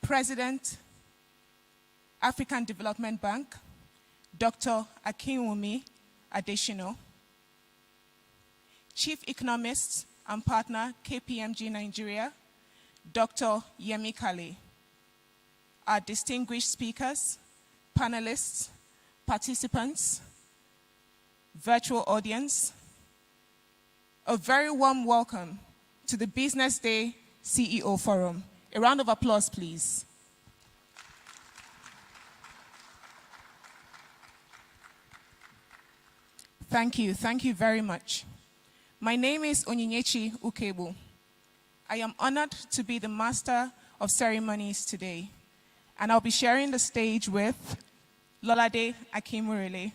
President, African Development Bank, Dr. Akinwumi Adesina, Chief Economist and Partner, KPMG Nigeria, Dr. Yemi Kale. Our distinguished speakers, panelists, participants, virtual audience, a very warm welcome to the Business Day CEO Forum. A round of applause, please. Thank you very much. My name is Onyinyechi Ukebu. I am honored to be the Master of Ceremonies today, and I'll be sharing the stage with Lolade Akimurele.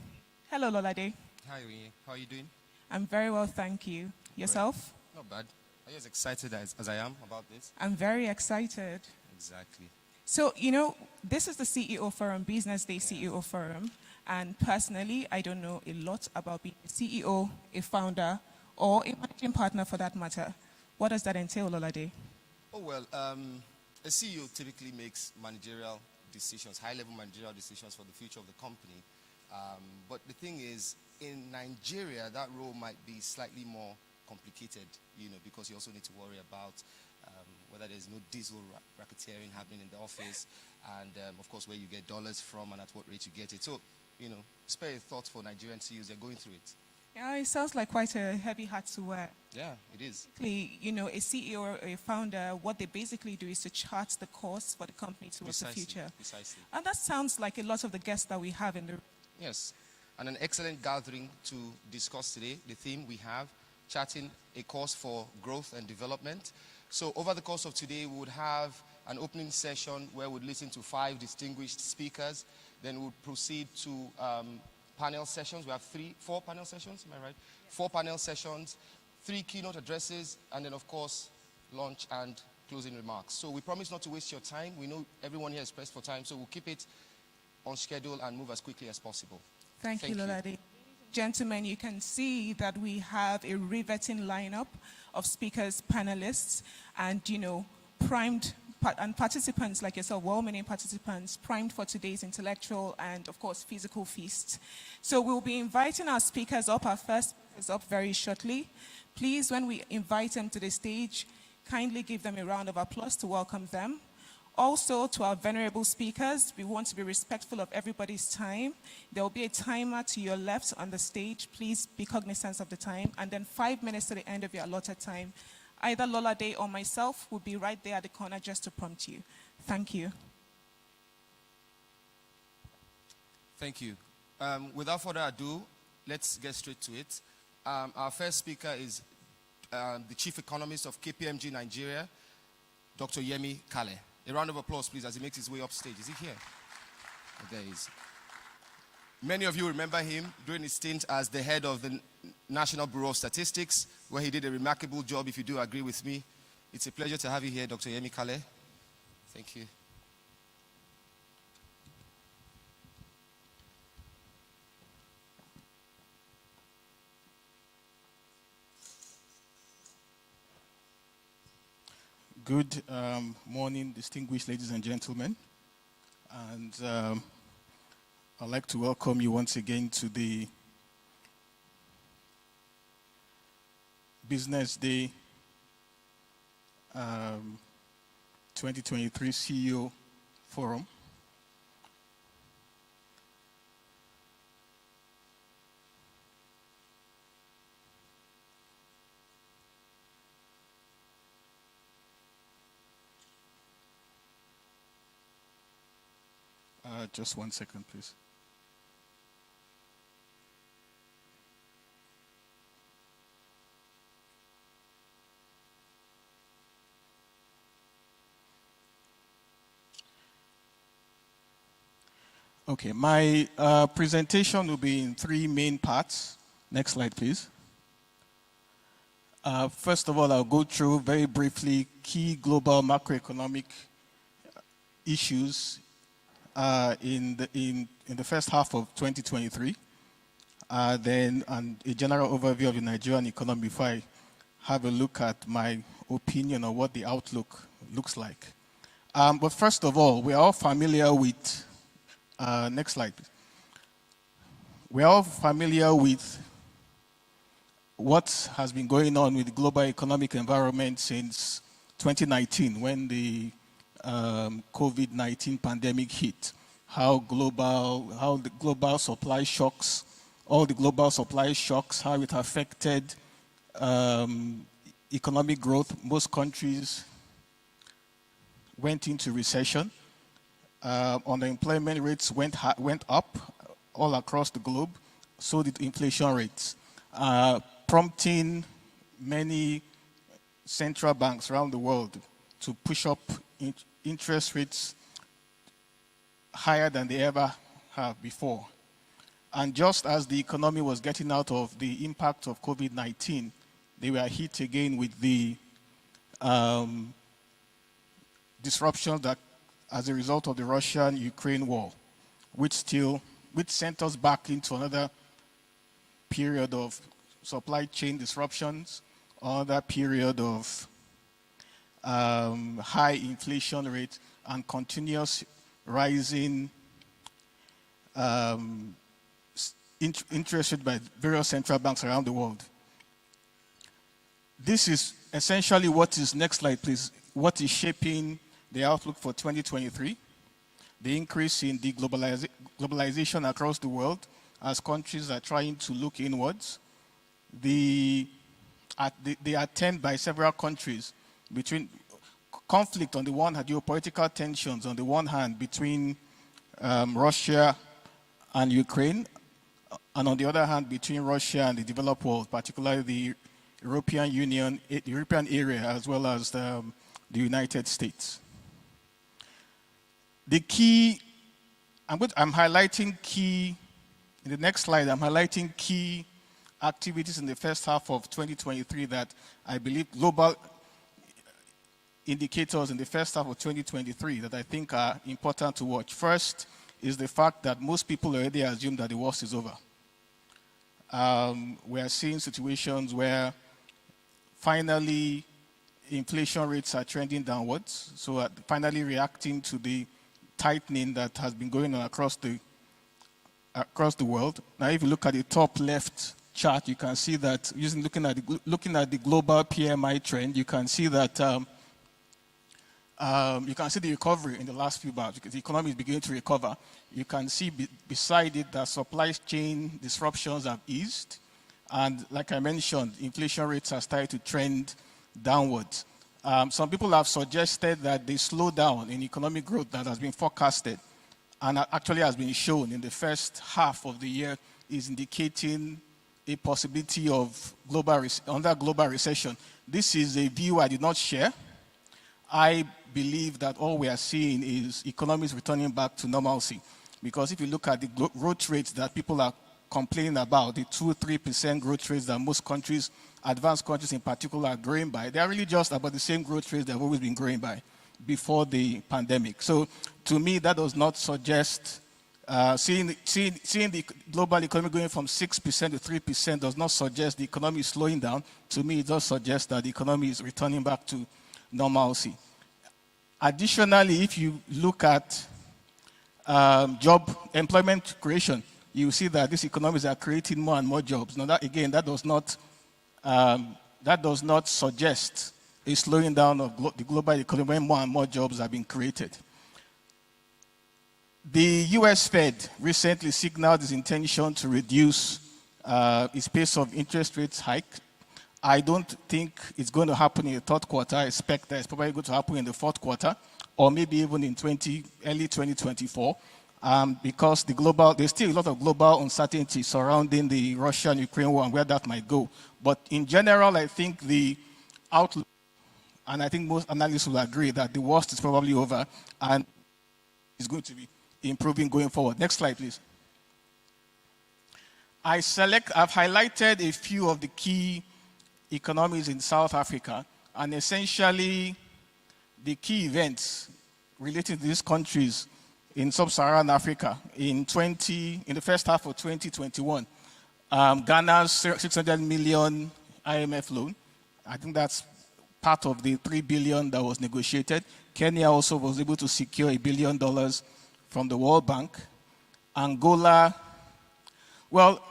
Hello, Lolade. Hi, Oye. How are you doing? I'm very well, thank you. Yourself? Great. Not bad. Are you as excited as I am about this? I'm very excited. Exactly. So, this is the CEO Forum, Business Day CEO Forum. And personally, I don't know a lot about being a CEO, a founder, or a managing partner for that matter. What does that entail, Lolade? Oh, well, a CEO typically makes managerial decisions, high-level managerial decisions for the future of the company. But the thing is, in Nigeria, that role might be slightly more complicated, because you also need to worry about whether there's no diesel racketeering happening in the office, and of course, where you get dollars from and at what rate you get it. So, spare a thought for Nigerian CEOs, they're going through it. Yeah, it sounds like quite a heavy hat to wear. Yeah, it is. A CEO or a founder, what they basically do is to chart the course for the company towards the future. Precisely. And that sounds like a lot of the guests that we have in the room. Yes, and an excellent gathering to discuss today. The theme we have, charting a course for growth and development. So over the course of today, we would have an opening session where we'd listen to 5 distinguished speakers. Then we'll proceed to panel sessions. We have 4 panel sessions, am I right? 4 panel sessions, 3 keynote addresses, and then, of course, lunch and closing remarks. So we promise not to waste your time. We know everyone here is pressed for time, so we'll keep it on schedule and move as quickly as possible. Thank you, Lolade. Gentlemen, you can see that we have a riveting lineup of speakers, panelists, and, primed and participants like yourself, well-meaning participants, primed for today's intellectual and, of course, physical feast. So we'll be inviting our speakers up, our first speakers up very shortly. Please, when we invite them to the stage, kindly give them a round of applause to welcome them. Also, to our venerable speakers, we want to be respectful of everybody's time. There will be a timer to your left on the stage. Please be cognizant of the time. And then 5 minutes to the end of your allotted time. Either Lolade or myself will be right there at the corner just to prompt you. Thank you. Thank you. Without further ado, let's get straight to it. Our first speaker is the Chief Economist of KPMG Nigeria, Dr. Yemi Kale. A round of applause, please, as he makes his way upstage. Is he here? Oh, there he is. Many of you remember him during his stint as the head of the National Bureau of Statistics, where he did a remarkable job, if you do agree with me. It's a pleasure to have you here, Dr. Yemi Kale. Thank you. Good morning, distinguished ladies and gentlemen. And I'd like to welcome you once again to the Business Day 2023 CEO Forum. Just 1 second, please. Okay, my presentation will be in 3 main parts. Next slide, please. First of all, I'll go through very briefly key global macroeconomic issues in the first half of 2023. Then a general overview of the Nigerian economy before I have a look at my opinion on what the outlook looks like. But first of all, we are all familiar with, next slide, please. We are all familiar with what has been going on with the global economic environment since 2019 when the COVID-19 pandemic hit. How the global supply shocks, all the global supply shocks, how it affected economic growth. Most countries went into recession. Unemployment rates went up all across the globe, so did inflation rates, prompting many central banks around the world to push up interest rates higher than they ever have before. And just as the economy was getting out of the impact of COVID-19, they were hit again with the disruptions that as a result of the Russian-Ukraine war, which sent us back into another period of supply chain disruptions, another period of high inflation rate and continuous rising interest rate by various central banks around the world. This is essentially what is, next slide please, what is shaping the outlook for 2023. The increase in the globalization across the world as countries are trying to look inwards. The attempt by several countries between conflict on the one hand, geopolitical tensions on the one hand between Russia and Ukraine, and on the other hand between Russia and the developed world, particularly the European Union, European area, as well as the United States. The key, I'm highlighting key, in the next slide, I'm highlighting key activities in the first half of 2023 that I believe global indicators in the first half of 2023 that I think are important to watch. First is the fact that most people already assume that the worst is over. We are seeing situations where finally inflation rates are trending downwards, so finally reacting to the tightening that has been going on across the world. Now, if you look at the top left chart, you can see that looking at the global PMI trend, you can see that you can see the recovery in the last few months because the economy is beginning to recover. You can see beside it that supply chain disruptions have eased, and like I mentioned, inflation rates have started to trend downwards. Some people have suggested that the slowdown in economic growth that has been forecasted and actually has been shown in the first half of the year is indicating a possibility of global recession. This is a view I did not share. I believe that all we are seeing is economies returning back to normalcy. Because if you look at the growth rates that people are complaining about, the 2-3% growth rates that most countries, advanced countries in particular, are growing by, they are really just about the same growth rates they've always been growing by before the pandemic. So to me, that does not suggest, seeing the global economy going from 6% to 3% does not suggest the economy is slowing down. To me, it does suggest that the economy is returning back to normalcy. Additionally, if you look at employment creation, you see that these economies are creating more and more jobs. Now, that does not suggest a slowing down of the global economy when more and more jobs are being created. The US Fed recently signaled its intention to reduce its pace of interest rates hike. I don't think it's going to happen in the third quarter. I expect that it's probably going to happen in the fourth quarter, or maybe even in early 2024, because there's still a lot of global uncertainty surrounding the Russia-Ukraine war and where that might go. But in general, I think the outlook, and I think most analysts will agree that the worst is probably over and is going to be improving going forward. Next slide, please. I've highlighted a few of the key economies in South Africa, and essentially the key events relating to these countries in sub-Saharan Africa in the first half of 2021. Ghana's 600 million IMF loan. I think that's part of the $3 billion that was negotiated. Kenya also was able to secure $1 billion from the World Bank. Angola, well,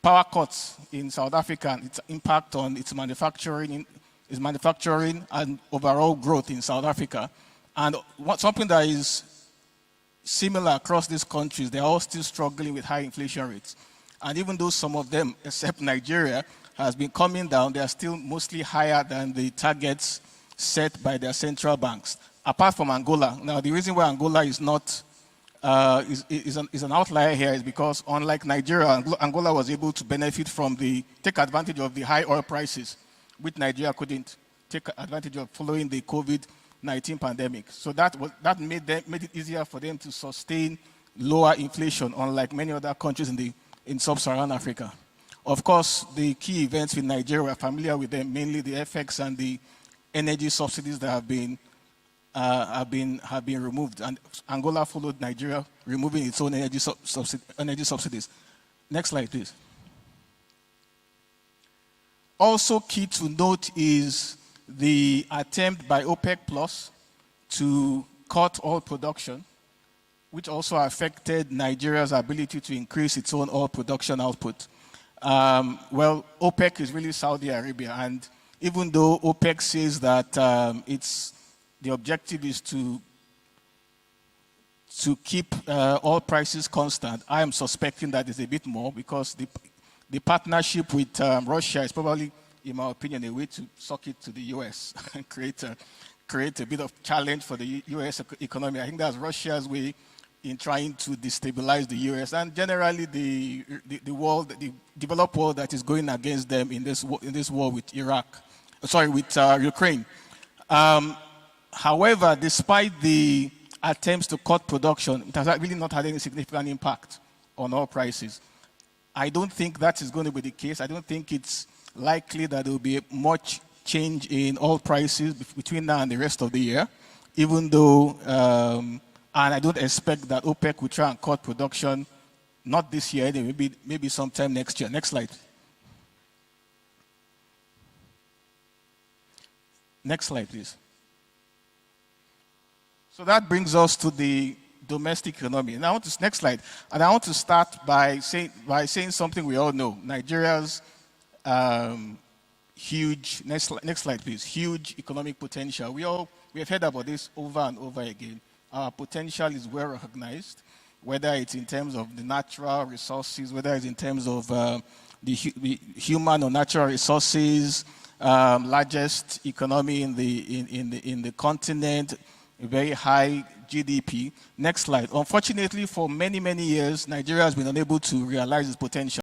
power cuts in South Africa and its impact on its manufacturing and overall growth in South Africa. And something that is similar across these countries, they're all still struggling with high inflation rates. And even though some of them, except Nigeria, has been coming down, they are still mostly higher than the targets set by their central banks, apart from Angola. Now, the reason why Angola is not is an outlier here is because, unlike Nigeria, Angola was able to benefit from take advantage of the high oil prices, which Nigeria couldn't take advantage of following the COVID-19 pandemic. So that made it easier for them to sustain lower inflation, unlike many other countries in sub-Saharan Africa. Of course, the key events in Nigeria, we're familiar with them, mainly the FX and the energy subsidies that have been removed, and Angola followed Nigeria, removing its own energy subsidies. Next slide, please. Also key to note is the attempt by OPEC Plus to cut oil production, which also affected Nigeria's ability to increase its own oil production output. Well, OPEC is really Saudi Arabia, and even though OPEC says that the objective is to keep oil prices constant, I am suspecting that it's a bit more, because the partnership with Russia is probably, in my opinion, a way to suck it to the US and create a bit of challenge for the US economy. I think that's Russia's way in trying to destabilize the US and generally the developed world that is going against them in this war with Ukraine. However, despite the attempts to cut production, it has really not had any significant impact on oil prices. I don't think that is going to be the case. I don't think it's likely that there will be much change in oil prices between now and the rest of the year, even though, and I don't expect that OPEC will try and cut production, not this year, maybe sometime next year. Next slide. Next slide, please. So that brings us to the domestic economy. Now, next slide. And I want to start by saying something we all know. Nigeria's huge, next slide, please, huge economic potential. We have heard about this over and over again. Our potential is well recognized, whether it's in terms of the natural resources, whether it's in terms of the human or natural resources, largest economy in the continent, a very high GDP. Next slide. Unfortunately, for many, many years, Nigeria has been unable to realize its potential.